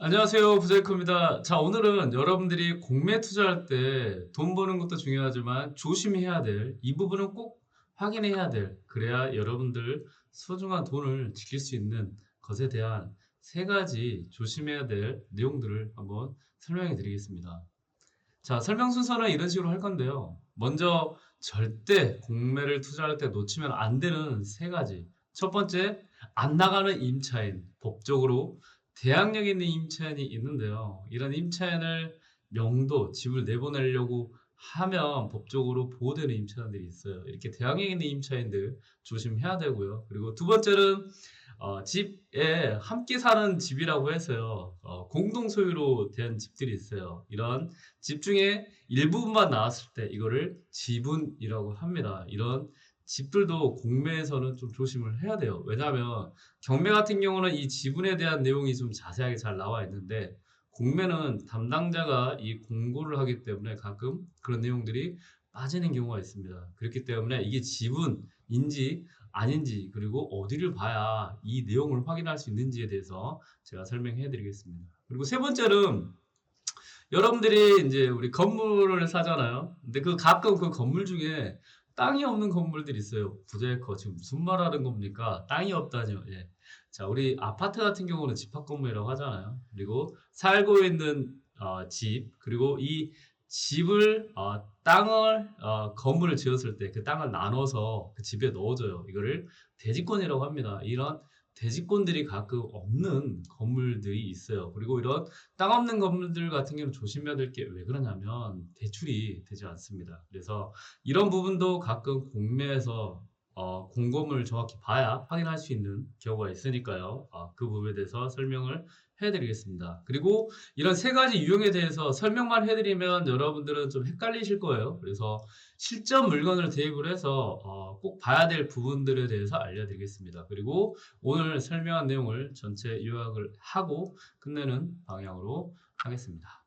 안녕하세요. 부자이커입니다. 자, 오늘은 여러분들이 공매 투자할 때 돈 버는 것도 중요하지만 조심해야 될 이 부분은 꼭 확인해야 될 그래야 여러분들 소중한 돈을 지킬 수 있는 것에 대한 세 가지 조심해야 될 내용들을 한번 설명해 드리겠습니다. 자, 설명 순서는 이런 식으로 할 건데요. 먼저 절대 공매를 투자할 때 놓치면 안 되는 세 가지. 첫 번째, 안 나가는 임차인. 법적으로 대항력 있는 임차인이 있는데요. 이런 임차인을 명도, 집을 내보내려고 하면 법적으로 보호되는 임차인들이 있어요. 이렇게 대항력 있는 임차인들 조심해야 되고요. 그리고 두 번째는 집에 함께 사는 집이라고 해서요. 공동 소유로 된 집들이 있어요. 이런 집 중에 일부분만 나왔을 때 이거를 지분이라고 합니다. 이런 집들도 공매에서는 좀 조심을 해야 돼요. 왜냐하면 경매 같은 경우는 이 지분에 대한 내용이 좀 자세하게 잘 나와 있는데 공매는 담당자가 이 공고를 하기 때문에 가끔 그런 내용들이 빠지는 경우가 있습니다. 그렇기 때문에 이게 지분인지 아닌지 그리고 어디를 봐야 이 내용을 확인할 수 있는지에 대해서 제가 설명해 드리겠습니다. 그리고 세 번째는 여러분들이 이제 우리 건물을 사잖아요. 근데 그 가끔 그 건물 중에 땅이 없는 건물들이 있어요. 부재커 지금 무슨 말 하는 겁니까? 땅이 없다뇨. 예. 자, 우리 아파트 같은 경우는 집합 건물이라고 하잖아요. 그리고 살고 있는 집 그리고 이 집을 땅을 건물을 지었을 때 그 땅을 나눠서 그 집에 넣어줘요. 이거를 대지권이라고 합니다. 이런 대지권들이 가끔 없는 건물들이 있어요. 그리고 이런 땅 없는 건물들 같은 경우는 조심해야 될 게 왜 그러냐면 대출이 되지 않습니다. 그래서 이런 부분도 가끔 공매에서 공고문을 정확히 봐야 확인할 수 있는 경우가 있으니까요. 그 부분에 대해서 설명을 해드리겠습니다. 그리고 이런 세 가지 유형에 대해서 설명만 해드리면 여러분들은 좀 헷갈리실 거예요. 그래서 실전 물건을 대입을 해서 꼭 봐야 될 부분들에 대해서 알려드리겠습니다. 그리고 오늘 설명한 내용을 전체 요약을 하고 끝내는 방향으로 하겠습니다.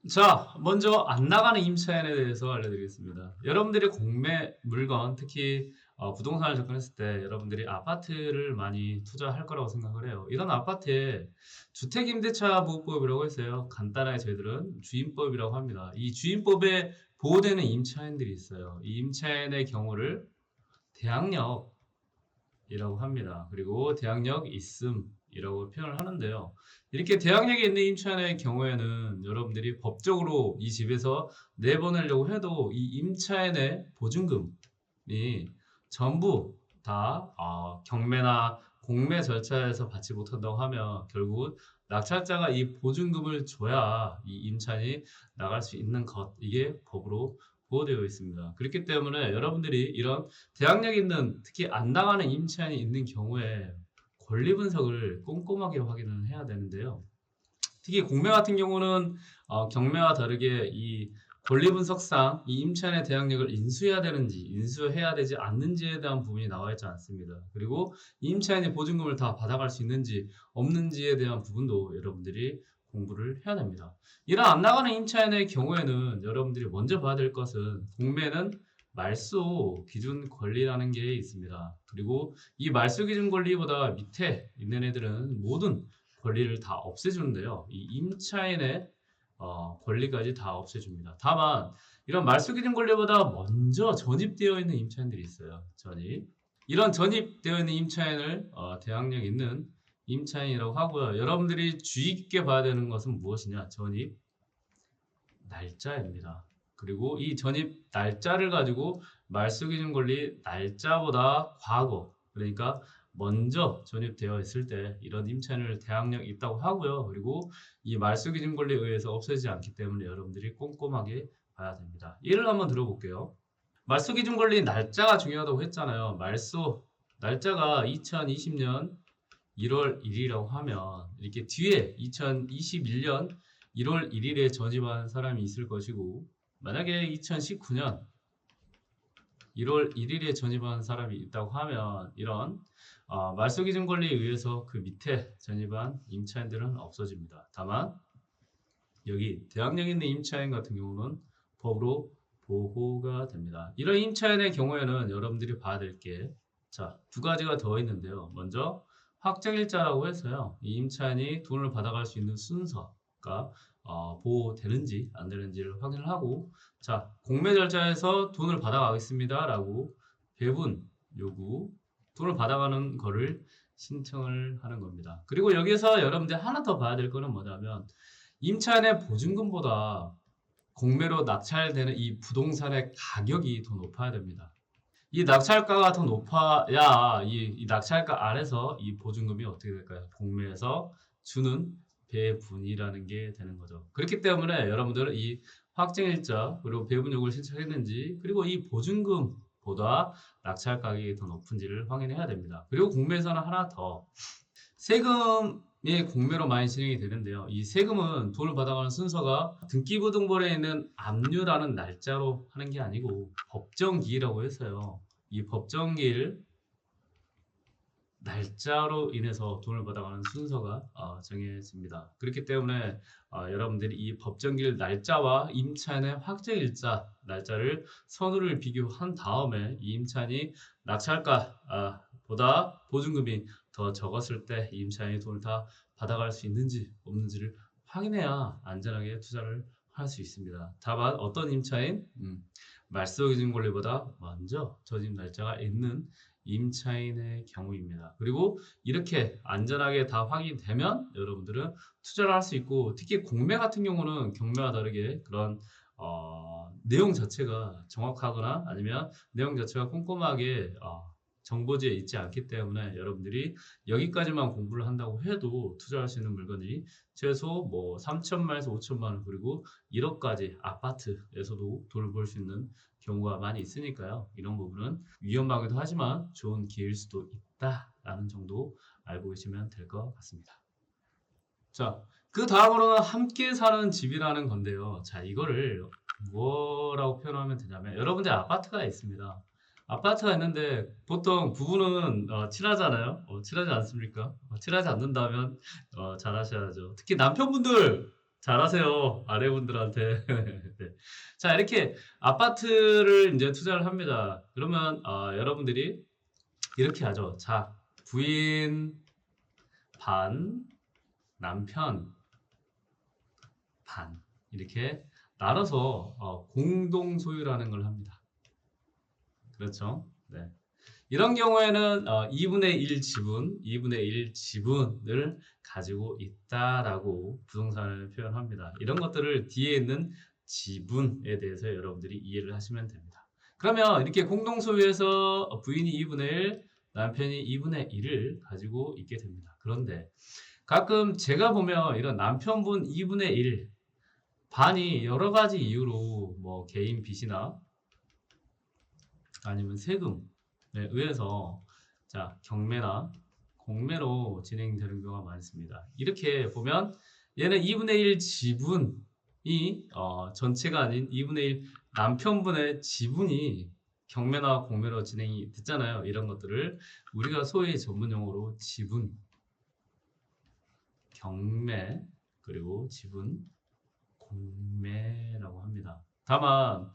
자, 먼저 안 나가는 임차인에 대해서 알려드리겠습니다. 여러분들이 공매 물건, 특히 부동산을 접근했을 때 여러분들이 아파트를 많이 투자할 거라고 생각을 해요. 이런 아파트에 주택임대차보호법이라고 했어요. 간단하게 저희들은 주임법이라고 합니다. 이 주임법에 보호되는 임차인들이 있어요. 이 임차인의 경우를 대항력 이라고 합니다. 그리고 대항력 있음이라고 표현을 하는데요. 이렇게 대항력이 있는 임차인의 경우에는 여러분들이 법적으로 이 집에서 내보내려고 해도 이 임차인의 보증금이 전부 다 경매나 공매 절차에서 받지 못한다고 하면 결국은 낙찰자가 이 보증금을 줘야 이 임차인이 나갈 수 있는 것, 이게 법으로 보호되어 있습니다. 그렇기 때문에 여러분들이 이런 대항력 있는 특히 안 나가는 임차인이 있는 경우에 권리 분석을 꼼꼼하게 확인을 해야 되는데요. 특히 공매 같은 경우는 경매와 다르게 이 권리 분석상 이 임차인의 대항력을 인수해야 되는지 인수해야 되지 않는지에 대한 부분이 나와 있지 않습니다. 그리고 이 임차인이 보증금을 다 받아갈 수 있는지 없는지에 대한 부분도 여러분들이 공부를 해야 됩니다. 이런 안 나가는 임차인의 경우에는 여러분들이 먼저 봐야 될 것은 공매는 말소 기준 권리라는 게 있습니다. 그리고 이 말소 기준 권리보다 밑에 있는 애들은 모든 권리를 다 없애주는데요. 이 임차인의 권리까지 다 없애줍니다. 다만 이런 말소 기준 권리보다 먼저 전입되어 있는 임차인들이 있어요. 전입. 이런 전입되어 있는 임차인을 대항력 있는 임차인이라고 하고요. 여러분들이 주의 깊게 봐야 되는 것은 무엇이냐? 전입 날짜입니다. 그리고 이 전입 날짜를 가지고 말소 기준 권리 날짜보다 과거, 그러니까 먼저 전입되어 있을 때 이런 임차인을 대항력 있다고 하고요. 그리고 이 말소 기준 권리에 의해서 없어지지 않기 때문에 여러분들이 꼼꼼하게 봐야 됩니다. 예를 한번 들어볼게요. 말소 기준 권리 날짜가 중요하다고 했잖아요. 말소 날짜가 2020년 1월 1일이라고 하면 이렇게 뒤에 2021년 1월 1일에 전입한 사람이 있을 것이고, 만약에 2019년 1월 1일에 전입한 사람이 있다고 하면 이런 말소 기준 권리에 의해서 그 밑에 전입한 임차인들은 없어집니다. 다만 여기 대항력 있는 임차인 같은 경우는 법으로 보호가 됩니다. 이런 임차인의 경우에는 여러분들이 봐야 될 게 두 가지가 더 있는데요. 먼저 확정일자라고 해서요. 이 임차인이 돈을 받아갈 수 있는 순서가 보호되는지 안 되는지를 확인을 하고, 자, 공매 절차에서 돈을 받아가겠습니다 라고 배분 요구, 돈을 받아가는 거를 신청을 하는 겁니다. 그리고 여기서 여러분들 하나 더 봐야 될 거는 뭐냐면, 임차인의 보증금보다 공매로 낙찰되는 이 부동산의 가격이 더 높아야 됩니다. 이 낙찰가가 더 높아야 이 낙찰가 아래서 이 보증금이 어떻게 될까요? 공매에서 주는 배분이라는 게 되는 거죠. 그렇기 때문에 여러분들은 이 확정일자 그리고 배분 요구를 신청했는지, 그리고 이 보증금보다 낙찰 가격이 더 높은지를 확인해야 됩니다. 그리고 공매에서는 하나 더, 세금이 공매로 많이 진행이 되는데요. 이 세금은 돈을 받아가는 순서가 등기부등본에 있는 압류라는 날짜로 하는 게 아니고 법정기일이라고 해서요. 이 법정기일 날짜로 인해서 돈을 받아가는 순서가 정해집니다. 그렇기 때문에 여러분들이 이 법정기일 날짜와 임차인의 확정일자 날짜를 선후를 비교한 다음에 이 임차인이 낙찰가 보다 보증금이 더 적었을 때 이 임차인이 돈을 다 받아갈 수 있는지 없는지를 확인해야 안전하게 투자를 할 수 있습니다. 다만 어떤 임차인? 말소 기준 권리보다 먼저 저집 날짜가 있는 임차인의 경우입니다. 그리고 이렇게 안전하게 다 확인되면 여러분들은 투자를 할 수 있고, 특히 공매 같은 경우는 경매와 다르게 그런 내용 자체가 정확하거나 아니면 내용 자체가 꼼꼼하게 정보지에 있지 않기 때문에 여러분들이 여기까지만 공부를 한다고 해도 투자할 수 있는 물건이 최소 뭐 3천만에서 5천만 원, 그리고 1억까지 아파트에서도 돈을 벌 수 있는 경우가 많이 있으니까요. 이런 부분은 위험하기도 하지만 좋은 기회일 수도 있다라는 정도 알고 계시면 될 것 같습니다. 자, 그 다음으로는 함께 사는 집이라는 건데요. 자, 이거를 뭐라고 표현하면 되냐면, 여러분들 아파트가 있습니다. 아파트가 있는데 보통 부부는 친하잖아요. 친하지 않습니까? 친하지 않는다면 잘하셔야죠. 특히 남편분들 잘하세요. 아내분들한테. 네. 자, 이렇게 아파트를 이제 투자를 합니다. 그러면 여러분들이 이렇게 하죠. 자, 부인 반, 남편 반, 이렇게 나눠서 공동 소유라는 걸 합니다. 그렇죠? 네. 이런 경우에는 2분의 1 지분, 2분의 1 지분을 가지고 있다라고 부동산을 표현합니다. 이런 것들을 뒤에 있는 지분에 대해서 여러분들이 이해를 하시면 됩니다. 그러면 이렇게 공동 소유에서 부인이 2분의 1, 남편이 2분의 1을 가지고 있게 됩니다. 그런데 가끔 제가 보면 이런 남편분 2분의 1 반이 여러 가지 이유로 뭐 개인 빚이나 아니면 세금에 의해서 자, 경매나 공매로 진행되는 경우가 많습니다. 이렇게 보면 얘는 2분의 1 지분이 전체가 아닌 2분의 1 남편분의 지분이 경매나 공매로 진행이 됐잖아요. 이런 것들을 우리가 소위 전문 용어로 지분, 경매, 그리고 지분, 공매라고 합니다. 다만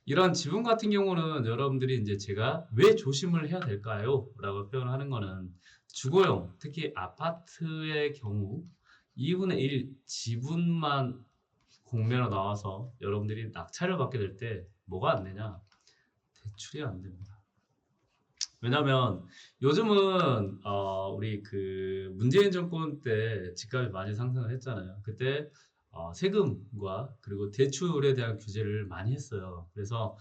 이런 지분 같은 경우는 여러분들이 이제 제가 왜 조심을 해야 될까요? 라고 표현하는 거는 주거용, 특히 아파트의 경우 2분의 1 지분만 공매로 나와서 여러분들이 낙찰을 받게 될 때 뭐가 안 되냐? 대출이 안 됩니다. 왜냐면 요즘은 우리 그 문재인 정권 때 집값이 많이 상승을 했잖아요. 그때 세금과 그리고 대출에 대한 규제를 많이 했어요. 그래서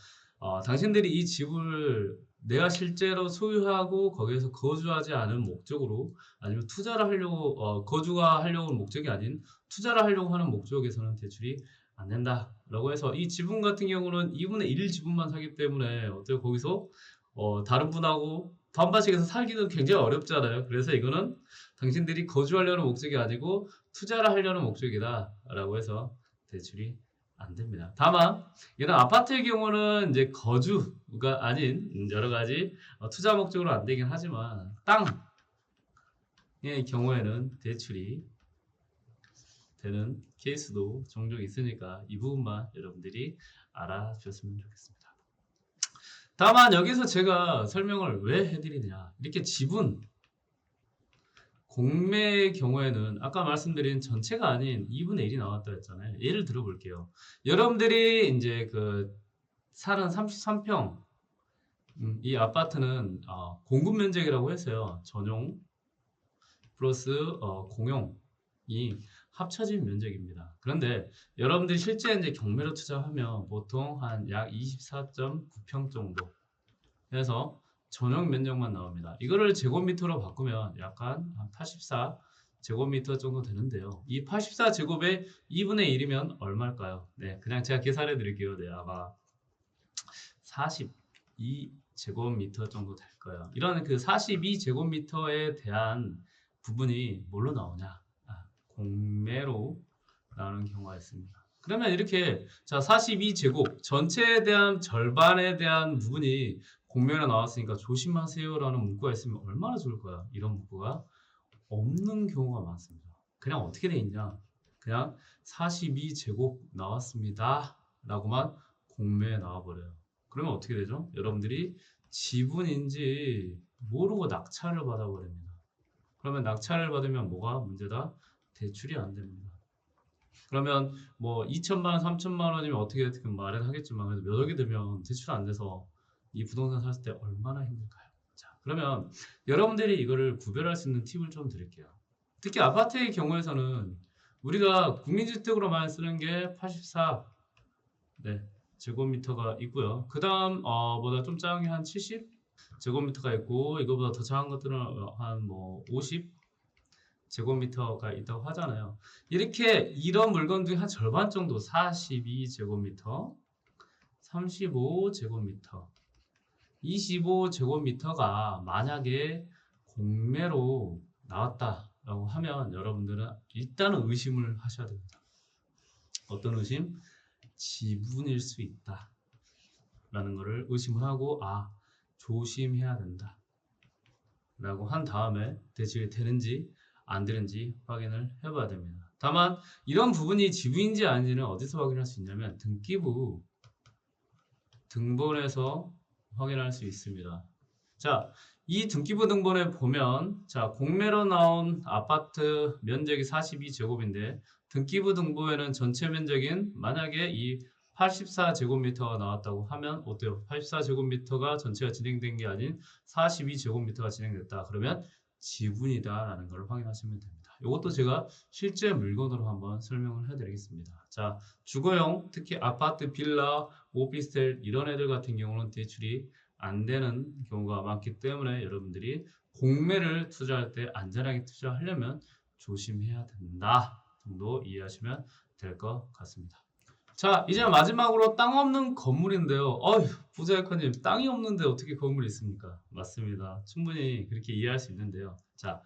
당신들이 이 집을 내가 실제로 소유하고 거기에서 거주하지 않은 목적으로, 아니면 투자를 하려고 거주가 하려고 하는 목적이 아닌 투자를 하려고 하는 목적에서는 대출이 안 된다라고 해서, 이 지분 같은 경우는 2분의 1 지분만 사기 때문에 어때요? 거기서 다른 분하고 반반씩해서 살기는 굉장히 어렵잖아요. 그래서 이거는 당신들이 거주하려는 목적이 아니고 투자를 하려는 목적이다 라고 해서 대출이 안 됩니다. 다만 이런 아파트의 경우는 이제 거주가 아닌 여러 가지 투자 목적으로 안 되긴 하지만 땅의 경우에는 대출이 되는 케이스도 종종 있으니까 이 부분만 여러분들이 알아주셨으면 좋겠습니다. 다만 여기서 제가 설명을 왜 해드리느냐, 이렇게 지분, 공매의 경우에는 아까 말씀드린 전체가 아닌 2분의 1이 나왔다 했잖아요. 예를 들어 볼게요. 여러분들이 이제 그 사는 33평 이 아파트는 공급 면적이라고 했어요. 전용 플러스 공용이 합쳐진 면적입니다. 그런데 여러분들이 실제 이제 경매로 투자하면 보통 한 약 24.9평 정도 해서 전용 면적만 나옵니다. 이거를 제곱미터로 바꾸면 약간 한 84 제곱미터 정도 되는데요. 이 84제곱의 2분의 1이면 얼마일까요? 네, 그냥 제가 계산해 드릴게요. 네, 아마 42제곱미터 정도 될 거예요. 이런 그 42제곱미터에 대한 부분이 뭘로 나오냐? 공매로 나오는 경우가 있습니다. 그러면 이렇게 자 42제곱 전체에 대한 절반에 대한 부분이 공매로 나왔으니까 조심하세요라는 문구가 있으면 얼마나 좋을까요? 이런 문구가 없는 경우가 많습니다. 그냥 어떻게 돼 있냐? 그냥 42제곱 나왔습니다. 라고만 공매에 나와버려요. 그러면 어떻게 되죠? 여러분들이 지분인지 모르고 낙찰을 받아버립니다. 그러면 낙찰을 받으면 뭐가 문제다? 대출이 안 됩니다. 그러면 뭐 2천만 원, 3천만 원이면 어떻게든 마련하겠지만 그래도 몇 억이 되면 대출 안 돼서 이 부동산 샀을 때 얼마나 힘들까요? 자, 그러면 여러분들이 이거를 구별할 수 있는 팁을 좀 드릴게요. 특히 아파트의 경우에서는 우리가 국민주택으로 많이 쓰는 게 84 제곱미터가 있고요. 그 다음 보다 좀 작은 게 한 70 제곱미터가 있고 이거보다 더 작은 것들은 한 뭐 50 제곱미터가 있다고 하잖아요. 이렇게 이런 물건들이 한 절반 정도 42제곱미터, 35제곱미터, 25제곱미터가 만약에 공매로 나왔다라고 하면 여러분들은 일단은 의심을 하셔야 됩니다. 어떤 의심? 지분일 수 있다 라는 것을 의심을 하고 조심해야 된다 라고 한 다음에 대출이 되는지 안 되는지 확인을 해봐야 됩니다. 다만 이런 부분이 지분인지 아닌지는 어디서 확인할 수 있냐면 등기부 등본에서 확인할 수 있습니다. 자, 이 등기부 등본에 보면 자 공매로 나온 아파트 면적이 42제곱인데 등기부 등본에는 전체 면적인 만약에 이 84제곱미터가 나왔다고 하면 어때요? 84제곱미터가 전체가 진행된 게 아닌 42제곱미터가 진행됐다. 그러면 지분이다 라는 걸 확인하시면 됩니다. 이것도 제가 실제 물건으로 한번 설명을 해드리겠습니다. 자, 주거용 특히 아파트, 빌라, 오피스텔 이런 애들 같은 경우는 대출이 안 되는 경우가 많기 때문에 여러분들이 공매를 투자할 때 안전하게 투자하려면 조심해야 된다 정도 이해하시면 될 것 같습니다. 자, 이제 마지막으로 땅 없는 건물인데요. 부자이커님, 땅이 없는데 어떻게 건물이 있습니까? 맞습니다. 충분히 그렇게 이해할 수 있는데요. 자,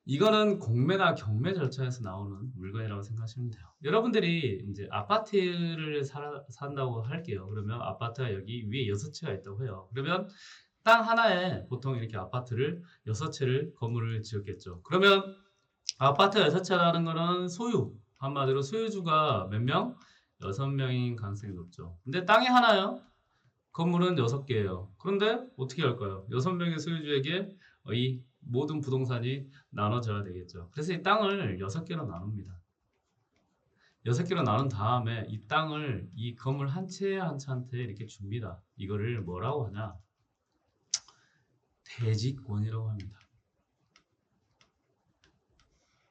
이거는 공매나 경매 절차에서 나오는 물건이라고 생각하시면 돼요. 여러분들이 이제 아파트를 산다고 할게요. 그러면 아파트가 여기 위에 6채가 있다고 해요. 그러면 땅 하나에 보통 이렇게 아파트를 6채를 건물을 지었겠죠. 그러면 아파트가 6채라는 거는 소유, 한마디로 소유주가 몇 명? 6명인 가능성이 높죠. 근데 땅이 하나요? 건물은 6개예요. 그런데 어떻게 할까요? 6명의 소유주에게 이 모든 부동산이 나눠져야 되겠죠. 그래서 이 땅을 6개로 나눕니다. 6개로 나눈 다음에 이 땅을 이 건물 한 채 한 채한테 이렇게 줍니다. 이거를 뭐라고 하냐? 대지권이라고 합니다.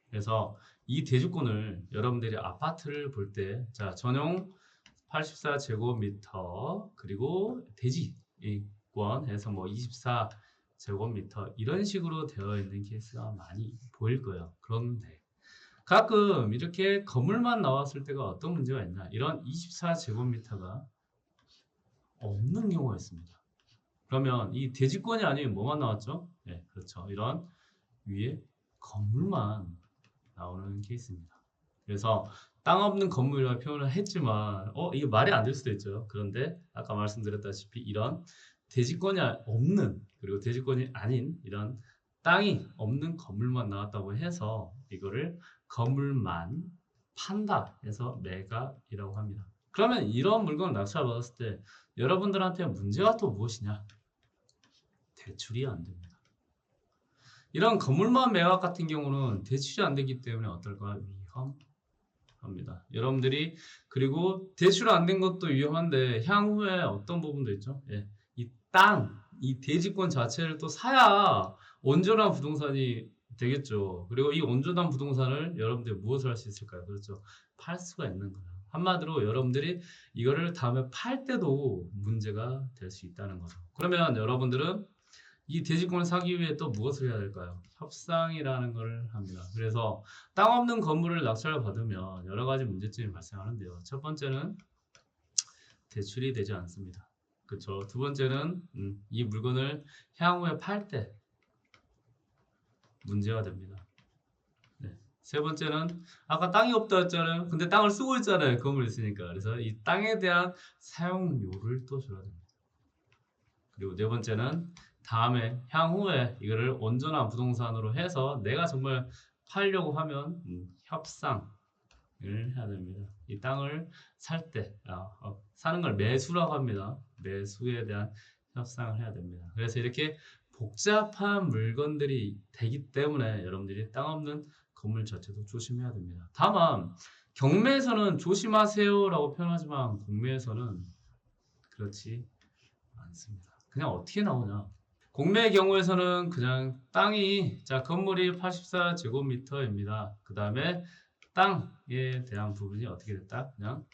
그래서 이 대지권을 여러분들이 아파트를 볼 때 자, 전용 84제곱미터 그리고 대지권 해서 뭐 24제곱미터 이런 식으로 되어 있는 케이스가 많이 보일 거예요. 그런데 가끔 이렇게 건물만 나왔을 때가 어떤 문제가 있나? 이런 24제곱미터가 없는 경우가 있습니다. 그러면 이 대지권이 아니면 뭐만 나왔죠? 네, 그렇죠. 이런 위에 건물만 나오는 케이스입니다. 그래서 땅 없는 건물이라고 표현을 했지만 이게 말이 안 될 수도 있죠. 그런데 아까 말씀드렸다시피 이런 대지권이 없는 그리고 대지권이 아닌 이런 땅이 없는 건물만 나왔다고 해서 이거를 건물만 판다 해서 매각이라고 합니다. 그러면 이런 물건을 낙찰받았을 때 여러분들한테 문제가 또 무엇이냐? 대출이 안 됩니다. 이런 건물만 매각 같은 경우는 대출이 안 되기 때문에 어떨까? 위험합니다. 여러분들이 그리고 대출 안 된 것도 위험한데 향후에 어떤 부분도 있죠? 예. 이 땅, 이 대지권 자체를 또 사야 온전한 부동산이 되겠죠. 그리고 이 온전한 부동산을 여러분들이 무엇을 할 수 있을까요? 그렇죠. 팔 수가 있는 거예요. 한마디로 여러분들이 이거를 다음에 팔 때도 문제가 될 수 있다는 거죠. 그러면 여러분들은 이 대지권을 사기 위해 또 무엇을 해야 될까요? 협상이라는 걸 합니다. 그래서 땅 없는 건물을 낙찰을 받으면 여러 가지 문제점이 발생하는데요. 첫 번째는 대출이 되지 않습니다. 그렇죠. 두 번째는 이 물건을 향후에 팔 때 문제가 됩니다. 네. 세 번째는 아까 땅이 없다 했잖아요. 근데 땅을 쓰고 있잖아요. 건물 있으니까. 그래서 이 땅에 대한 사용료를 또 줘야 됩니다. 그리고 네 번째는 다음에 향후에 이거를 온전한 부동산으로 해서 내가 정말 팔려고 하면 협상을 해야 됩니다. 이 땅을 살 때 사는 걸 매수라고 합니다. 매수에 대한 협상을 해야 됩니다. 그래서 이렇게 복잡한 물건들이 되기 때문에 여러분들이 땅 없는 건물 자체도 조심해야 됩니다. 다만 경매에서는 조심하세요라고 표현하지만 공매에서는 그렇지 않습니다. 그냥 어떻게 나오냐? 공매의 경우에서는 그냥 땅이 건물이 84제곱미터입니다. 그 다음에 땅에 대한 부분이 어떻게 됐다? 그냥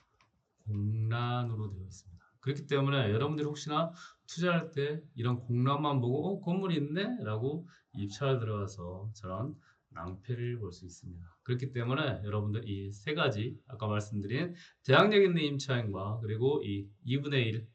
공란으로 되어 있습니다. 그렇기 때문에 여러분들이 혹시나 투자할 때 이런 공란만 보고 건물이 있네? 라고 입찰 들어가서 저런 낭패를 볼 수 있습니다. 그렇기 때문에 여러분들 이 세 가지 아까 말씀드린 대항력 있는 임차인과 그리고 이 2분의 1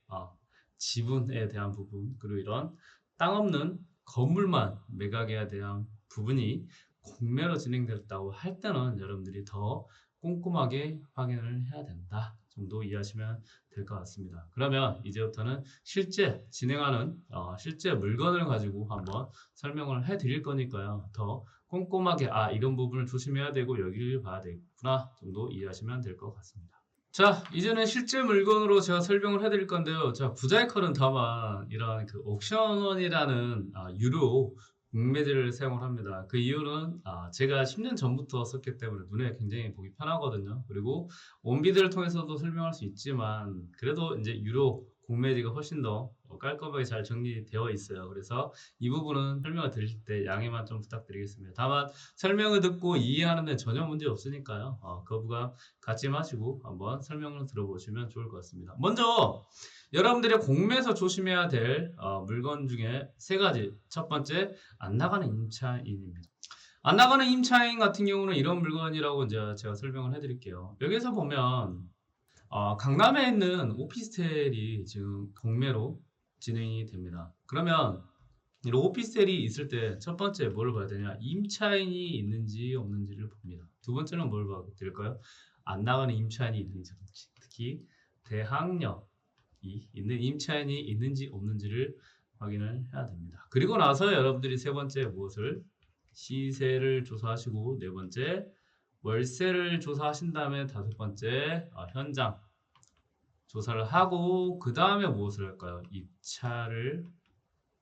지분에 대한 부분 그리고 이런 땅 없는 건물만 매각에 대한 부분이 공매로 진행됐다고 할 때는 여러분들이 더 꼼꼼하게 확인을 해야 된다 정도 이해하시면 될 것 같습니다. 그러면 이제부터는 실제 진행하는 실제 물건을 가지고 한번 설명을 해 드릴 거니까요. 더 꼼꼼하게 이런 부분을 조심해야 되고 여기를 봐야 되겠구나 정도 이해하시면 될 것 같습니다. 자, 이제는 실제 물건으로 제가 설명을 해드릴 건데요. 자, 부자이컬은 다만 이런 그 옥션원이라는 유료 공매제를 사용을 합니다. 그 이유는 제가 10년 전부터 썼기 때문에 눈에 굉장히 보기 편하거든요. 그리고 온비드를 통해서도 설명할 수 있지만 그래도 이제 유료 공매제가 훨씬 더 깔끔하게 잘 정리되어 있어요. 그래서 이 부분은 설명을 드릴 때 양해만 좀 부탁드리겠습니다. 다만 설명을 듣고 이해하는 데 전혀 문제 없으니까요. 거부감 갖지 마시고 한번 설명을 들어보시면 좋을 것 같습니다. 먼저 여러분들이 공매에서 조심해야 될 물건 중에 세 가지. 첫 번째, 안 나가는 임차인입니다. 안 나가는 임차인 같은 경우는 이런 물건이라고 이제 제가 설명을 해드릴게요. 여기서 보면 강남에 있는 오피스텔이 지금 공매로 진행이 됩니다. 그러면 이런 오피스텔이 있을 때 첫 번째 뭘 봐야 되냐? 임차인이 있는지 없는지를 봅니다. 두 번째는 뭘 봐야 될까요? 안 나가는 임차인이 있는지 없는지. 특히 대항력이 있는 임차인이 있는지 없는지를 확인을 해야 됩니다. 그리고 나서 여러분들이 세 번째 무엇을? 시세를 조사하시고 네 번째 월세를 조사하신 다음에 다섯 번째 현장 조사를 하고 그 다음에 무엇을 할까요? 입찰을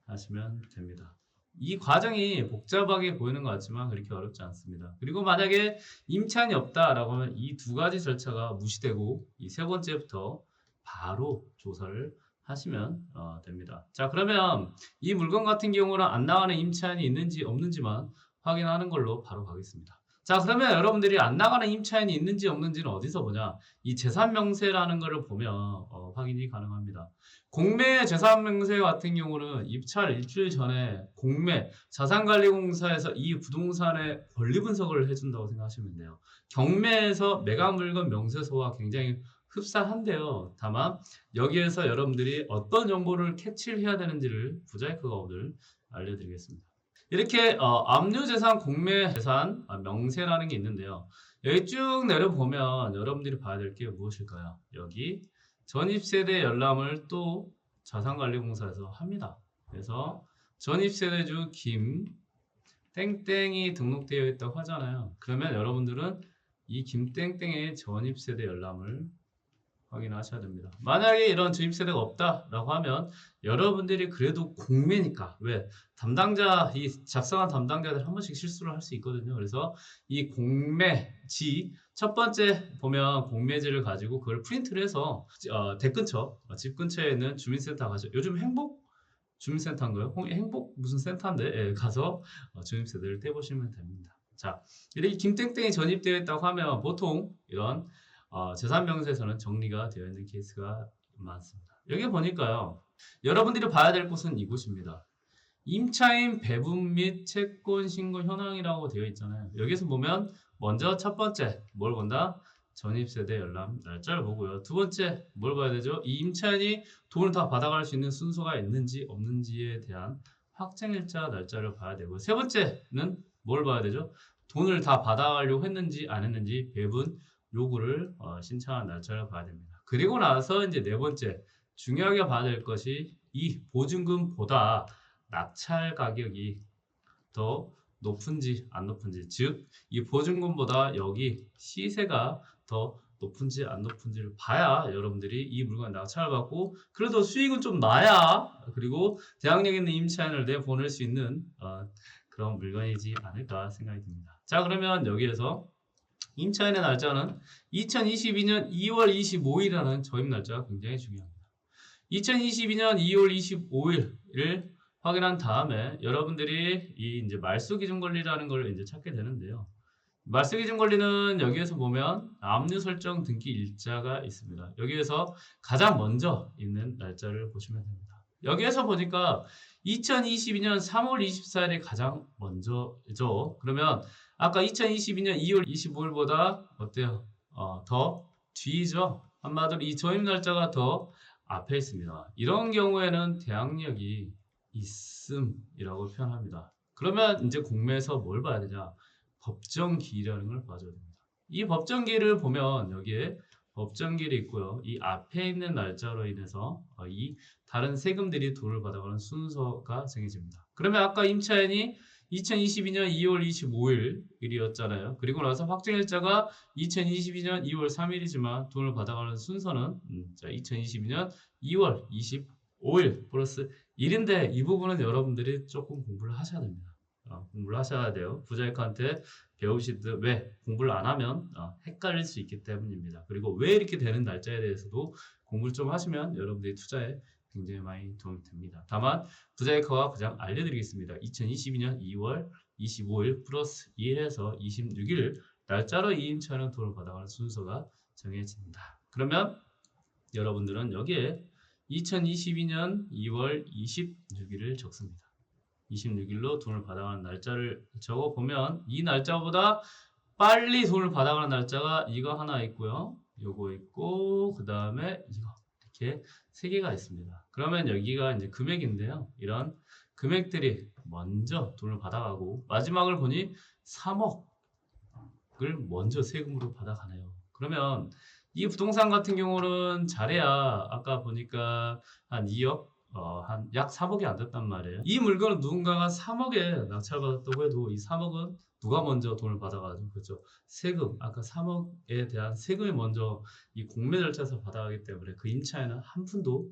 하시면 됩니다. 이 과정이 복잡하게 보이는 것 같지만 그렇게 어렵지 않습니다. 그리고 만약에 임차인이 없다라고 하면 이 두 가지 절차가 무시되고 이 세 번째부터 바로 조사를 하시면 됩니다. 자, 그러면 이 물건 같은 경우는 안 나가는 임차인이 있는지 없는지만 확인하는 걸로 바로 가겠습니다. 자, 그러면 여러분들이 안 나가는 임차인이 있는지 없는지는 어디서 보냐? 이 재산명세라는 것을 보면 확인이 가능합니다. 공매 재산명세 같은 경우는 입찰 일주일 전에 공매 자산관리공사에서 이 부동산의 권리 분석을 해준다고 생각하시면 돼요. 경매에서 매각물건 명세서와 굉장히 흡사한데요. 다만 여기에서 여러분들이 어떤 정보를 캐치를 해야 되는지를 부자이크가 오늘 알려드리겠습니다. 이렇게 압류재산 공매재산 명세라는 게 있는데요. 여기 쭉 내려보면 여러분들이 봐야 될 게 무엇일까요? 여기 전입세대 열람을 또 자산관리공사에서 합니다. 그래서 전입세대주 김 땡땡이 등록되어 있다고 하잖아요. 그러면 여러분들은 이 김땡땡의 전입세대 열람을 확인하셔야 됩니다. 만약에 이런 주임세대가 없다라고 하면 여러분들이 그래도 공매니까 왜 담당자 이 작성한 담당자들 한 번씩 실수를 할 수 있거든요. 그래서 이 공매지 첫 번째 보면 공매지를 가지고 그걸 프린트를 해서 댁 근처 집 근처에 있는 주민센터 가죠. 요즘 행복 주민센터인가요? 행복 무슨 센터인데 예, 가서 주임세대를 떼보시면 됩니다. 자, 이렇게 김땡땡이 전입되어 있다고 하면 보통 이런 재산명세서는 정리가 되어 있는 케이스가 많습니다. 여기 보니까요. 여러분들이 봐야 될 곳은 이곳입니다. 임차인 배분 및 채권 신고 현황이라고 되어 있잖아요. 여기서 보면 먼저 첫 번째 뭘 본다? 전입세대 열람 날짜를 보고요. 두 번째 뭘 봐야 되죠? 이 임차인이 돈을 다 받아갈 수 있는 순서가 있는지 없는지에 대한 확정일자 날짜를 봐야 되고 세 번째는 뭘 봐야 되죠? 돈을 다 받아가려고 했는지 안 했는지 배분 요구를 신청한 날짜를 봐야 됩니다. 그리고 나서 이제 네 번째 중요하게 봐야 될 것이 이 보증금보다 낙찰 가격이 더 높은지 안 높은지 즉 이 보증금보다 여기 시세가 더 높은지 안 높은지를 봐야 여러분들이 이 물건 낙찰을 받고 그래도 수익은 좀 나야 그리고 대항력 있는 임차인을 내보낼 수 있는 그런 물건이지 않을까 생각이 듭니다. 자 그러면 여기에서 임차인의 날짜는 2022년 2월 25일이라는 저임 날짜가 굉장히 중요합니다. 2022년 2월 25일을 확인한 다음에 여러분들이 이 이제 말소 기준 권리라는 걸 이제 찾게 되는데요. 말소 기준 권리는 여기에서 보면 압류 설정 등기 일자가 있습니다. 여기에서 가장 먼저 있는 날짜를 보시면 됩니다. 여기에서 보니까 2022년 3월 24일이 가장 먼저죠. 그러면 아까 2022년 2월 25일보다 어때요? 더 뒤죠. 한마디로 이 저임 날짜가 더 앞에 있습니다. 이런 경우에는 대항력이 있음이라고 표현합니다. 그러면 이제 공매에서 뭘 봐야 되냐? 법정기일이라는 걸 봐줘야 됩니다. 이 법정기일을 보면 여기에 법정기일이 있고요. 이 앞에 있는 날짜로 인해서 이 다른 세금들이 돈을 받아가는 순서가 정해집니다. 그러면 아까 임차인이 2022년 2월 25일이었잖아요. 그리고 나서 확정일자가 2022년 2월 3일이지만 돈을 받아가는 순서는 2022년 2월 25일 플러스 1인데 이 부분은 여러분들이 조금 공부를 하셔야 됩니다. 공부를 하셔야 돼요. 부자익한테 배우시듯 왜 공부를 안 하면 헷갈릴 수 있기 때문입니다. 그리고 왜 이렇게 되는 날짜에 대해서도 공부를 좀 하시면 여러분들이 투자에 굉장히 많이 도움이 됩니다. 다만 부자익화가 그냥 알려드리겠습니다. 2022년 2월 25일 플러스 1에서 26일 날짜로 이임차는 돈을 받아가는 순서가 정해진다. 그러면 여러분들은 여기에 2022년 2월 26일을 적습니다. 26일로 돈을 받아가는 날짜를 적어보면 이 날짜보다 빨리 돈을 받아가는 날짜가 이거 하나 있고요. 요거 있고 그 다음에 이거 이렇게 세 개가 있습니다. 그러면 여기가 이제 금액인데요. 이런 금액들이 먼저 돈을 받아가고 마지막을 보니 3억을 먼저 세금으로 받아가네요. 그러면 이 부동산 같은 경우는 잘해야 아까 보니까 한 2억 한 약 3억이 안 됐단 말이에요. 이 물건은 누군가가 3억에 낙찰받았다고 해도 이 3억은 누가 먼저 돈을 받아가지고 그렇죠. 세금 아까 3억에 대한 세금이 먼저 이 공매 절차에서 받아가기 때문에 그 임차인은 한 푼도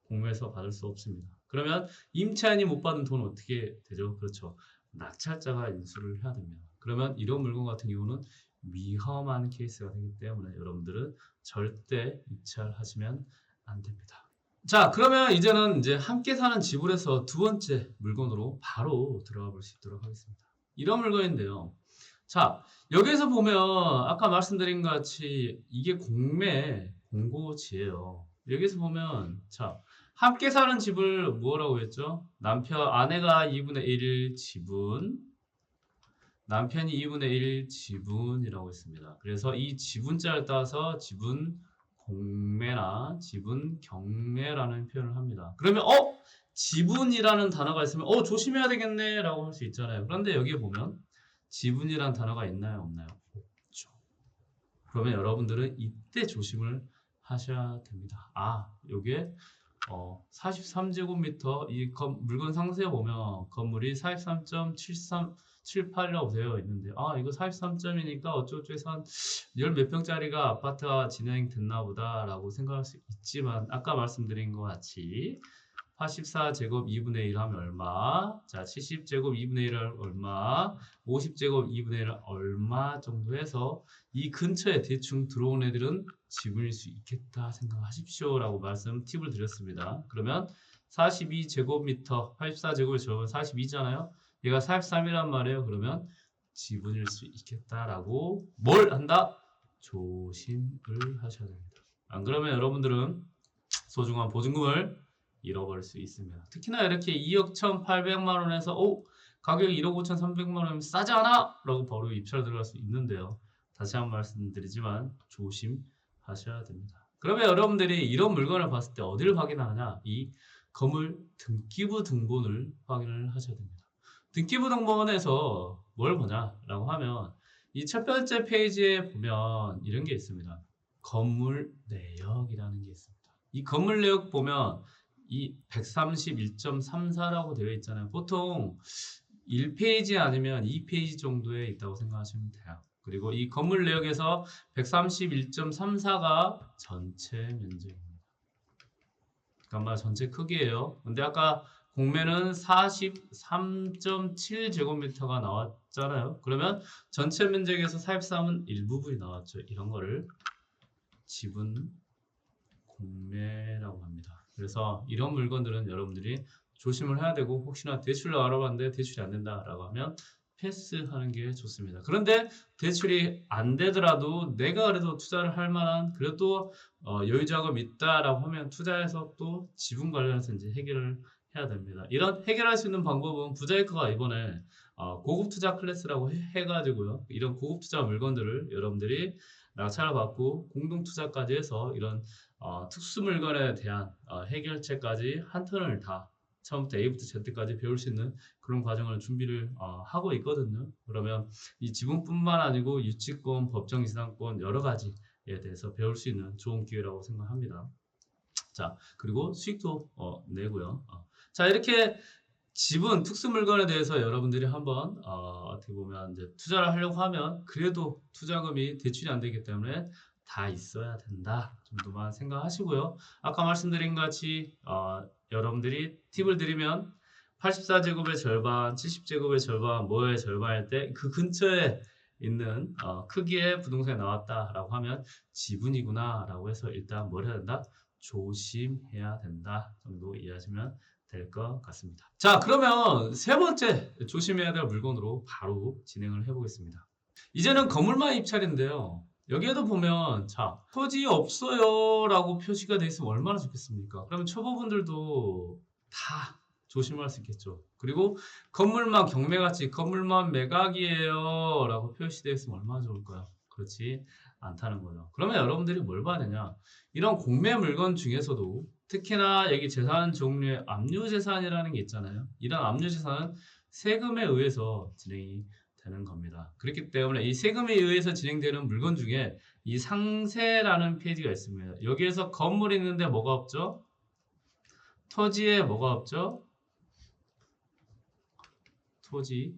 공매에서 받을 수 없습니다. 그러면 임차인이 못 받은 돈은 어떻게 되죠? 그렇죠. 낙찰자가 인수를 해야 됩니다. 그러면 이런 물건 같은 경우는 위험한 케이스가 되기 때문에 여러분들은 절대 입찰하시면 안 됩니다. 자, 그러면 이제는 이제 함께 사는 지불에서 두 번째 물건으로 바로 들어가 볼 수 있도록 하겠습니다. 이런 물건인데요. 자, 여기에서 보면 아까 말씀드린 것 같이 이게 공매 공고지예요. 여기서 보면 자, 함께 사는 집을 뭐라고 했죠? 아내가 2분의 1 지분, 남편이 2분의 1 지분이라고 했습니다. 그래서 이 지분자를 따서 지분 공매나 지분 경매라는 표현을 합니다. 그러면 지분이라는 단어가 있으면 조심해야 되겠네 라고 할 수 있잖아요. 그런데 여기에 보면 지분이라는 단어가 있나요 없나요? 없죠. 그러면 여러분들은 이때 조심을 하셔야 됩니다. 여기에 43제곱미터 이 물건 상세에 보면 건물이 43.7378이라고 되어 있는데 이거 43점이니까 어쩌고저쩌고 한 열 몇 평짜리가 아파트가 진행됐나 보다 라고 생각할 수 있지만 아까 말씀드린 것 같이 84제곱 2분의 1 하면 얼마? 자, 70제곱 2분의 1 하면 얼마? 50제곱 2분의 1 얼마 정도 해서 이 근처에 대충 들어온 애들은 지분일 수 있겠다 생각하십시오 라고 팁을 드렸습니다. 그러면 42제곱미터 84제곱을 적으면 42잖아요. 얘가 43이란 말이에요. 그러면 지분일 수 있겠다라고 뭘 한다? 조심을 하셔야 됩니다. 안 그러면 여러분들은 소중한 보증금을 잃어버릴 수 있습니다. 특히나 이렇게 2억 1,800만 원에서 가격이 1억 5,300만 원이면 싸지 않아? 라고 바로 입찰 들어갈 수 있는데요. 다시 한번 말씀드리지만 조심하셔야 됩니다. 그러면 여러분들이 이런 물건을 봤을 때 어디를 확인하느냐? 이 건물 등기부 등본을 확인을 하셔야 됩니다. 등기부 등본에서 뭘 보냐라고 하면 이 첫 번째 페이지에 보면 이런 게 있습니다. 건물 내역이라는 게 있습니다. 이 건물 내역 보면 이 131.34라고 되어 있잖아요. 보통 1페이지 아니면 2페이지 정도에 있다고 생각하시면 돼요. 그리고 이 건물 내역에서 131.34가 전체 면적입니다. 그러니까 전체 크기예요. 근데 아까 공매는 43.7제곱미터가 나왔잖아요. 그러면 전체 면적에서 43은 일부분이 나왔죠. 이런 거를 지분 공매라고 합니다. 그래서 이런 물건들은 여러분들이 조심을 해야 되고 혹시나 대출로 알아봤는데 대출이 안 된다라고 하면 패스하는 게 좋습니다. 그런데 대출이 안 되더라도 내가 그래도 투자를 할 만한 그래도 여유 자금 있다라고 하면 투자해서 또 지분 관련해서 이제 해결을 해야 됩니다. 이런 해결할 수 있는 방법은 부자이커가 이번에 고급 투자 클래스라고 해가지고요. 이런 고급 투자 물건들을 여러분들이 낙찰을 받고 공동 투자까지 해서 이런 특수 물건에 대한 해결책까지 한 턴을 다 처음부터 A부터 Z까지 배울 수 있는 그런 과정을 준비를 하고 있거든요. 그러면 이 지분뿐만 아니고 유치권, 법정이사단권 여러 가지에 대해서 배울 수 있는 좋은 기회라고 생각합니다. 자, 그리고 수익도 내고요. 자, 이렇게 지분, 특수 물건에 대해서 여러분들이 한번 어떻게 보면 이제 투자를 하려고 하면 그래도 투자금이 대출이 안 되기 때문에 다 있어야 된다 정도만 생각하시고요. 아까 말씀드린 같이 여러분들이 팁을 드리면 84제곱의 절반, 70제곱의 절반, 뭐의 절반일 때 그 근처에 있는 크기의 부동산이 나왔다라고 하면 지분이구나 라고 해서 일단 뭘 해야 된다? 조심해야 된다 정도 이해하시면 될 것 같습니다. 자, 그러면 세 번째 조심해야 될 물건으로 바로 진행을 해보겠습니다. 이제는 건물만 입찰인데요. 여기에도 보면 자, 토지 없어요 라고 표시가 되어 있으면 얼마나 좋겠습니까? 그러면 초보분들도 다 조심할 수 있겠죠. 그리고 건물만 경매같이 건물만 매각이에요 라고 표시되어 있으면 얼마나 좋을까요? 그렇지 않다는 거죠. 그러면 여러분들이 뭘 봐야 되냐? 이런 공매 물건 중에서도 특히나 여기 재산 종류의 압류재산이라는 게 있잖아요. 이런 압류재산은 세금에 의해서 진행이 되는 겁니다. 그렇기 때문에 이 세금에 의해서 진행되는 물건 중에 이 상세라는 페이지가 있습니다. 여기에서 건물이 있는데 뭐가 없죠? 토지에 뭐가 없죠? 토지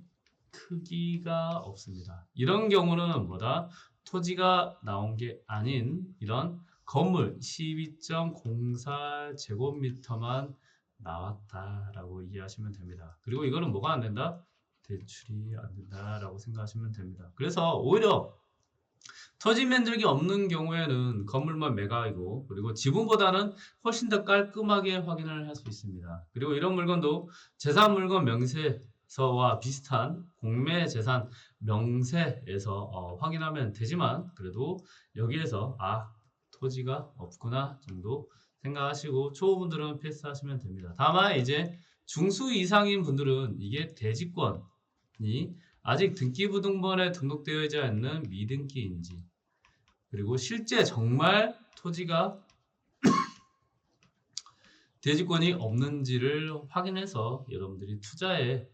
크기가 없습니다. 이런 경우는 뭐다? 토지가 나온 게 아닌 이런 건물 12.04제곱미터만 나왔다라고 이해하시면 됩니다. 그리고 이거는 뭐가 안 된다? 대출이 안 된다라고 생각하시면 됩니다. 그래서 오히려 토지 면적이 없는 경우에는 건물만 매각이고 그리고 지분보다는 훨씬 더 깔끔하게 확인을 할 수 있습니다. 그리고 이런 물건도 재산 물건 명세서와 비슷한 공매 재산 명세에서 확인하면 되지만 그래도 여기에서 토지가 없구나 정도 생각하시고 초보분들은 패스하시면 됩니다. 다만 이제 중수 이상인 분들은 이게 대지권이 아직 등기부등본에 등록되어 있지 않는 미등기인지 그리고 실제 정말 토지가 대지권이 없는지를 확인해서 여러분들이 투자의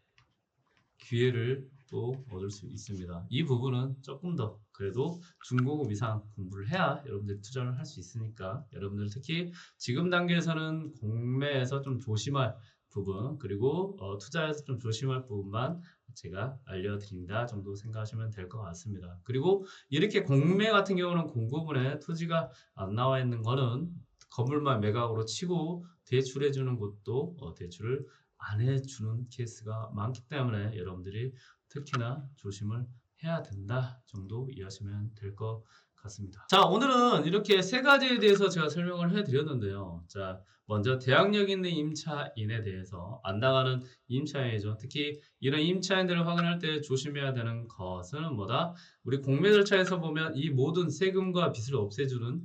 기회를 또 얻을 수 있습니다. 이 부분은 조금 더 그래도 중고급 이상 공부를 해야 여러분들이 투자를 할 수 있으니까 여러분들 특히 지금 단계에서는 공매에서 좀 조심할 부분 그리고 투자에서 좀 조심할 부분만 제가 알려드린다 정도 생각하시면 될 것 같습니다. 그리고 이렇게 공매 같은 경우는 공고분에 토지가 안 나와 있는 거는 건물만 매각으로 치고 대출해 주는 곳도 대출을 안 해주는 케이스가 많기 때문에 여러분들이 특히나 조심을 해야 된다 정도 이해하시면 될 것 같습니다. 자, 오늘은 이렇게 세 가지에 대해서 제가 설명을 해드렸는데요. 자, 먼저 대항력 있는 임차인에 대해서 안 나가는 임차인이죠. 특히 이런 임차인들을 확인할 때 조심해야 되는 것은 뭐다? 우리 공매 절차에서 보면 이 모든 세금과 빚을 없애주는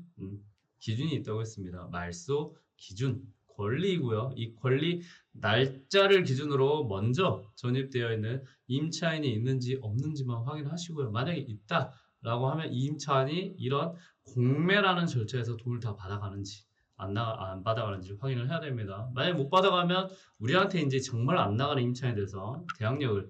기준이 있다고 했습니다. 말소 기준 권리이고요. 이 권리 날짜를 기준으로 먼저 전입되어 있는 임차인이 있는지 없는지만 확인하시고요. 만약에 있다라고 하면 이 임차인이 이런 공매라는 절차에서 돈을 다 받아가는지 안 받아가는지 확인을 해야 됩니다. 만약에 못 받아가면 우리한테 이제 정말 안 나가는 임차인에 대해서 대항력을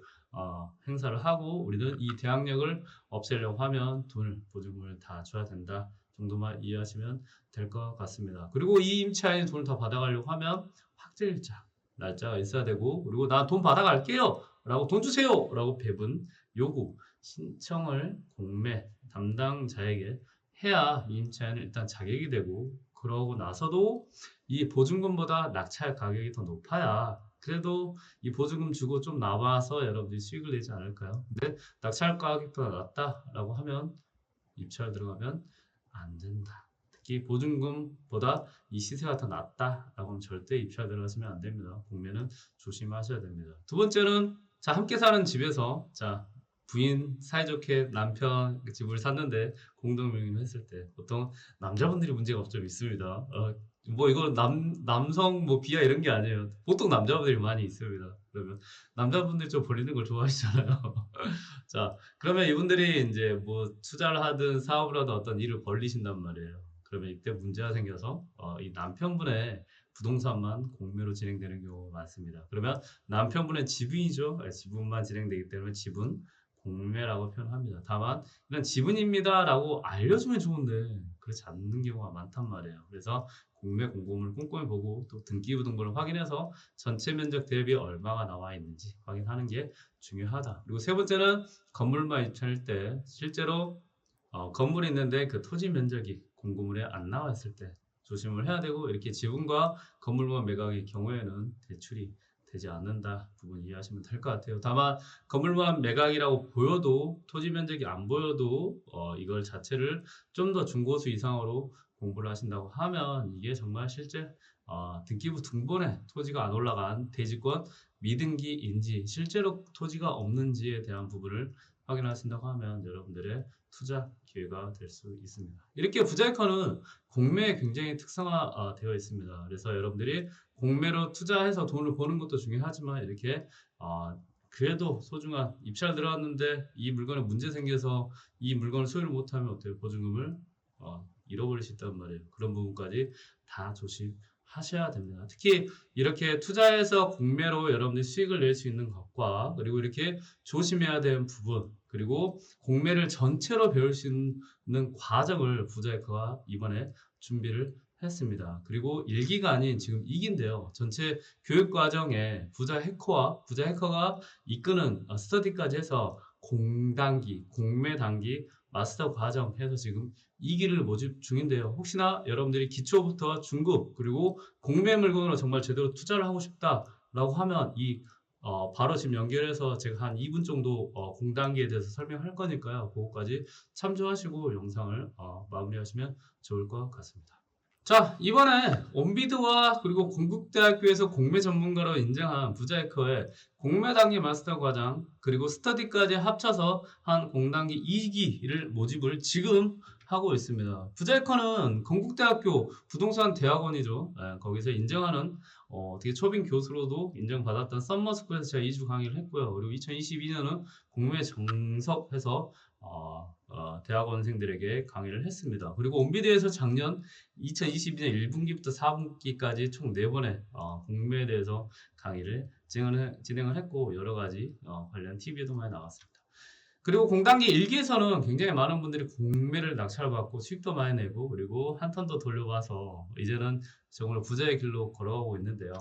행사를 하고 우리는 이 대항력을 없애려고 하면 보증금을 다 줘야 된다 정도만 이해하시면 될 것 같습니다. 그리고 이 임차인이 돈을 다 받아가려고 하면 확정일자 날짜가 있어야 되고 그리고 나 돈 받아갈게요 라고 돈 주세요 라고 배분 요구 신청을 공매 담당자에게 해야 이 임차인은 일단 자격이 되고 그러고 나서도 이 보증금보다 낙찰 가격이 더 높아야 그래도 이 보증금 주고 좀 남아서 여러분들이 수익을 내지 않을까요? 근데 낙찰 가격보다 낮다라고 하면 입찰 들어가면 안 된다. 특히 보증금보다 이 시세가 더 낮다라고 하면 절대 입찰 들어가시면 안 됩니다. 공매는 조심하셔야 됩니다. 두 번째는 자 함께 사는 집에서 자 부인 사이좋게 남편 집을 샀는데 공동명의로 했을 때 보통 남자분들이 문제가 좀 있습니다. 뭐 이거 남성 뭐 비하 이런 게 아니에요. 보통 남자분들이 많이 있습니다. 그러면 남자분들이 좀 벌리는 걸 좋아하시잖아요. 자, 그러면 이분들이 이제 뭐 투자를 하든 사업을 하든 어떤 일을 벌리신단 말이에요. 그러면 이때 문제가 생겨서 이 남편분의 부동산만 공매로 진행되는 경우가 많습니다. 그러면 남편분의 지분이죠. 지분만 진행되기 때문에 지분 공매라고 표현합니다. 다만 이런 지분입니다라고 알려주면 좋은데 그렇지 않는 경우가 많단 말이에요. 그래서 공매 공고문을 꼼꼼히 보고 또 등기부등본을 확인해서 전체 면적 대비 얼마가 나와 있는지 확인하는 게 중요하다. 그리고 세 번째는 건물만 입찰할 때 실제로 건물이 있는데 그 토지 면적이 공고문에 안 나와 있을 때 조심을 해야 되고 이렇게 지분과 건물만 매각의 경우에는 대출이 되지 않는다 부분 이해하시면 될 것 같아요. 다만 건물만 매각이라고 보여도 토지 면적이 안 보여도 이걸 자체를 좀 더 중고수 이상으로 공부를 하신다고 하면 이게 정말 실제 등기부 등본에 토지가 안 올라간 대지권 미등기인지 실제로 토지가 없는지에 대한 부분을 확인하신다고 하면 여러분들의 투자 기회가 될 수 있습니다. 이렇게 부자이커는 공매에 굉장히 특성화되어 있습니다. 그래서 여러분들이 공매로 투자해서 돈을 버는 것도 중요하지만 이렇게 그래도 소중한 입찰 들어왔는데 이 물건에 문제 생겨서 이 물건을 소유를 못하면 어때요? 보증금을 잃어버릴 수 있단 말이에요. 그런 부분까지 다 조심하셔야 됩니다. 특히 이렇게 투자해서 공매로 여러분들이 수익을 낼 수 있는 것과 그리고 이렇게 조심해야 되는 부분 그리고 공매를 전체로 배울 수 있는 과정을 부자이커가 이번에 준비를 했습니다. 그리고 1기가 아닌 지금 2기인데요. 전체 교육 과정에 부자 해커가 이끄는 스터디까지 해서 공단기, 공매 단기, 마스터 과정 해서 지금 2기를 모집 중인데요. 혹시나 여러분들이 기초부터 중급 그리고 공매 물건으로 정말 제대로 투자를 하고 싶다라고 하면 바로 지금 연결해서 제가 한 2분 정도 공단기에 대해서 설명할 거니까요. 그거까지 참조하시고 영상을 마무리하시면 좋을 것 같습니다. 자, 이번에 온비드와 그리고 건국대학교에서 공매 전문가로 인정한 부자이커의 공매 단기 마스터 과정 그리고 스터디까지 합쳐서 한 공단기 2기를 모집을 지금 하고 있습니다. 부자이커는 건국대학교 부동산 대학원이죠. 거기서 인정하는 되게 초빙 교수로도 인정받았던 썸머스쿨에서 제가 2주 강의를 했고요. 그리고 2022년은 공매 정석해서 대학원생들에게 강의를 했습니다. 그리고 온비드에서 작년 2022년 1분기부터 4분기까지 총 4번의 공매에 대해서 강의를 진행을 했고 여러 가지 관련 TV에도 많이 나왔습니다. 그리고 공단기 1기에서는 굉장히 많은 분들이 공매를 낙찰받고 수익도 많이 내고 그리고 한 턴 더 돌려봐서 이제는 정말 부자의 길로 걸어가고 있는데요.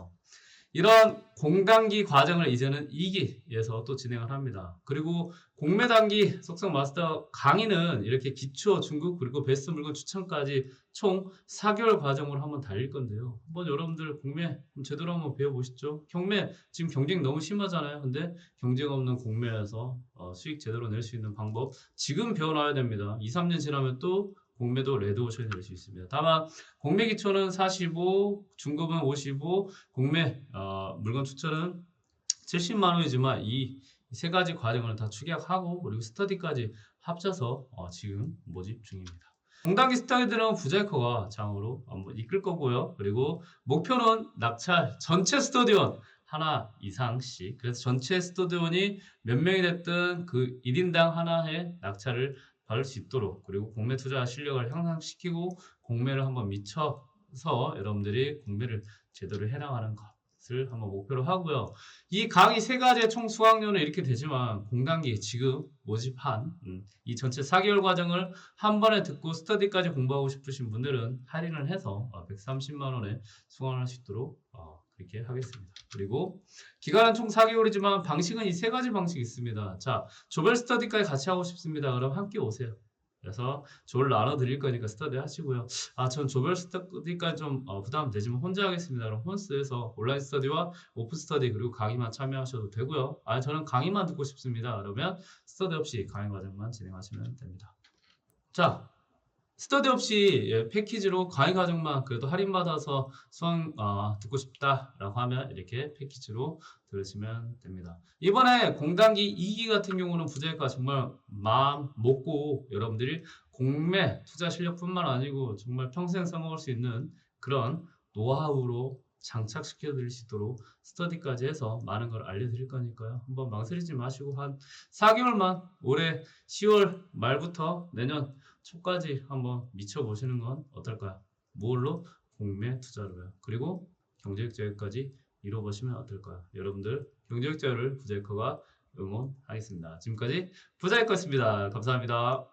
이런 공단기 과정을 이제는 2기에서 또 진행을 합니다. 그리고 공매단기 속성 마스터 강의는 이렇게 기초, 중급, 그리고 베스트 물건 추천까지 총 4개월 과정으로 한번 달릴 건데요. 한번 여러분들 공매 제대로 한번 배워보시죠. 경매 지금 경쟁 너무 심하잖아요. 근데 경쟁 없는 공매에서 수익 제대로 낼 수 있는 방법 지금 배워놔야 됩니다. 2, 3년 지나면 또 공매도 레드오션이 될 수 있습니다. 다만 공매 기초는 45, 중급은 55, 공매 물건 추천은 70만 원이지만 이 세 가지 과정을 다 축약하고 그리고 스터디까지 합쳐서 지금 모집 중입니다. 공단기 스터디는 부자이커가 장으로 한번 이끌 거고요. 그리고 목표는 낙찰 전체 스터디원 하나 이상씩. 그래서 전체 스터디원이 몇 명이 됐든 그 1인당 하나의 낙찰을 받을 수 있도록 그리고 공매 투자 실력을 향상시키고 공매를 한번 미쳐서 여러분들이 공매를 제대로 해나가는 것을 한번 목표로 하고요. 이 강의 세 가지의 총 수강료는 이렇게 되지만 공단기 지금 모집한 이 전체 4개월 과정을 한 번에 듣고 스터디까지 공부하고 싶으신 분들은 할인을 해서 130만 원에 수강할 수 있도록 그렇게 하겠습니다. 그리고 기간은 총 4개월이지만 방식은 이 세 가지 방식이 있습니다. 자, 조별 스터디까지 같이 하고 싶습니다. 그럼 함께 오세요. 그래서 조를 나눠 드릴 거니까 스터디 하시고요. 전 조별 스터디까지 좀 부담되지만 혼자 하겠습니다. 그럼 혼스에서 온라인 스터디와 오프 스터디 그리고 강의만 참여하셔도 되고요. 저는 강의만 듣고 싶습니다. 그러면 스터디 없이 강의 과정만 진행하시면 됩니다. 자, 스터디 없이 패키지로 강의 과정만 그래도 할인받아서 수강 듣고 싶다라고 하면 이렇게 패키지로 들으시면 됩니다. 이번에 공단기 2기 같은 경우는 부자이커가 정말 마음 먹고 여러분들이 공매 투자 실력뿐만 아니고 정말 평생 써먹을 수 있는 그런 노하우로 장착시켜 드릴 수 있도록 스터디까지 해서 많은 걸 알려드릴 거니까요. 한번 망설이지 마시고 한 4개월만 올해 10월 말부터 내년 초까지 한번 미쳐보시는 건 어떨까요? 뭘로? 공매 투자로요. 그리고 경제적 자유까지 이뤄보시면 어떨까요? 여러분들 경제적 자유를 부자이커가 응원하겠습니다. 지금까지 부자이커였습니다. 감사합니다.